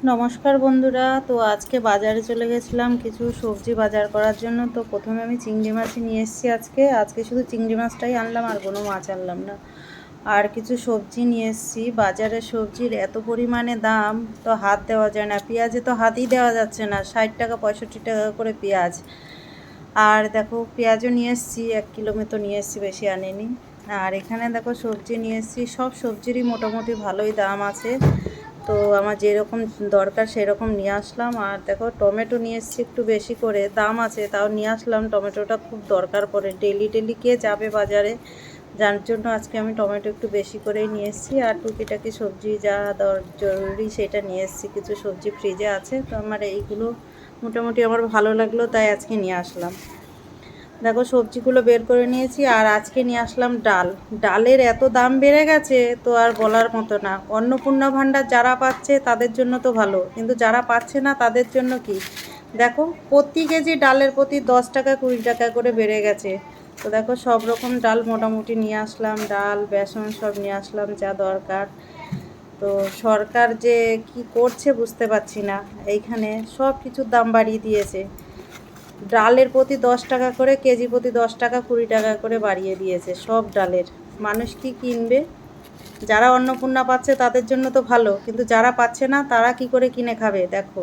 নমস্কার বন্ধুরা। তো আজকে বাজারে চলে গেছিলাম কিছু সবজি বাজার করার জন্য। তো প্রথমে আমি চিংড়ি মাছই নিয়ে এসেছি। আজকে শুধু চিংড়ি মাছটাই আনলাম, আর কোনো মাছ আনলাম না। আর কিছু সবজি নিয়ে এসেছি। বাজারে সবজির এত পরিমাণে দাম, তো হাত দেওয়া যায় না। পেঁয়াজে তো হাতই দেওয়া যাচ্ছে না, 60 টাকা 65 টাকা করে পেঁয়াজ। আর দেখো পেঁয়াজও নিয়ে এসেছি, 1 কিলো মতো নিয়ে এসেছি, বেশি আনিনি। আর এখানে দেখো সবজি নিয়ে এসেছি, সব সবজিরই মোটামুটি ভালোই দাম আছে। তো আমার যেরকম দরকার সেরকম নিয়ে আসলাম। আর দেখো টমেটো নিয়ে এসেছি, একটু বেশি করে দাম আছে তাও নিয়ে আসলাম। টমেটোটা খুব দরকার পড়ে, ডেলি ডেলি কে যাবে বাজারে, যার জন্য আজকে আমি টমেটো একটু বেশি করেই নিয়ে এসেছি। আর টুকিটাকি সবজি যা জরুরি সেটা নিয়ে এসেছি। কিছু সবজি ফ্রিজে আছে, তো আমার এইগুলো মোটামুটি আমার ভালো লাগলো, তাই আজকে নিয়ে আসলাম। দেখো সবজিগুলো বের করে নিয়েছি। আর আজকে নিয়ে আসলাম ডাল। ডালের এত দাম বেড়ে গেছে, তো আর বলার মতো না। অন্নপূর্ণা ভাণ্ডার যারা পাচ্ছে তাদের জন্য তো ভালো, কিন্তু যারা পাচ্ছে না তাদের জন্য কি, দেখো প্রতি কেজি ডালের প্রতি 10 টাকা 20 টাকা করে বেড়ে গেছে। তো দেখো সব রকম ডাল মোটামুটি নিয়ে আসলাম, ডাল বেসন সব নিয়ে আসলাম যা দরকার। তো সরকার যে কি করছে বুঝতে পারছি না, এইখানে সব কিছুর দাম বাড়িয়ে দিয়েছে। ডালের প্রতি 10 টাকা করে, কেজি প্রতি 10 টাকা 20 টাকা করে বাড়িয়ে দিয়েছে সব ডালের। মানুষ কি কিনবে? যারা অন্নপূর্ণা পাচ্ছে তাদের জন্য তো ভালো, কিন্তু যারা পাচ্ছে না তারা কি করে কিনে খাবে? দেখো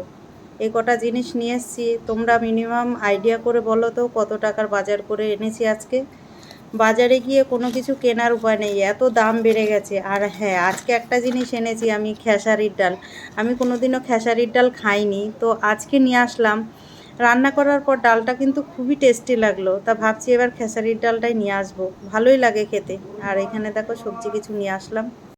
এই কটা জিনিস নিয়ে এসেছি। তোমরা মিনিমাম আইডিয়া করে বলো তো কত টাকার বাজার করে এনেছি আজকে। বাজারে গিয়ে কোনো কিছু কেনার উপায় নেই, এত দাম বেড়ে গেছে। আর হ্যাঁ, আজকে একটা জিনিস এনেছি আমি, খেসারির ডাল। আমি কোনোদিনও খেসারির ডাল খাইনি, তো আজকে নিয়ে আসলাম। রান্না করার পর ডালটা কিন্তু খুবই টেস্টি লাগলো, তা ভাবছি এবার খেসারির ডালটাই নিয়ে আসবো, ভালোই লাগে খেতে। আর এখানে দেখো সবজি কিছু নিয়ে আসলাম।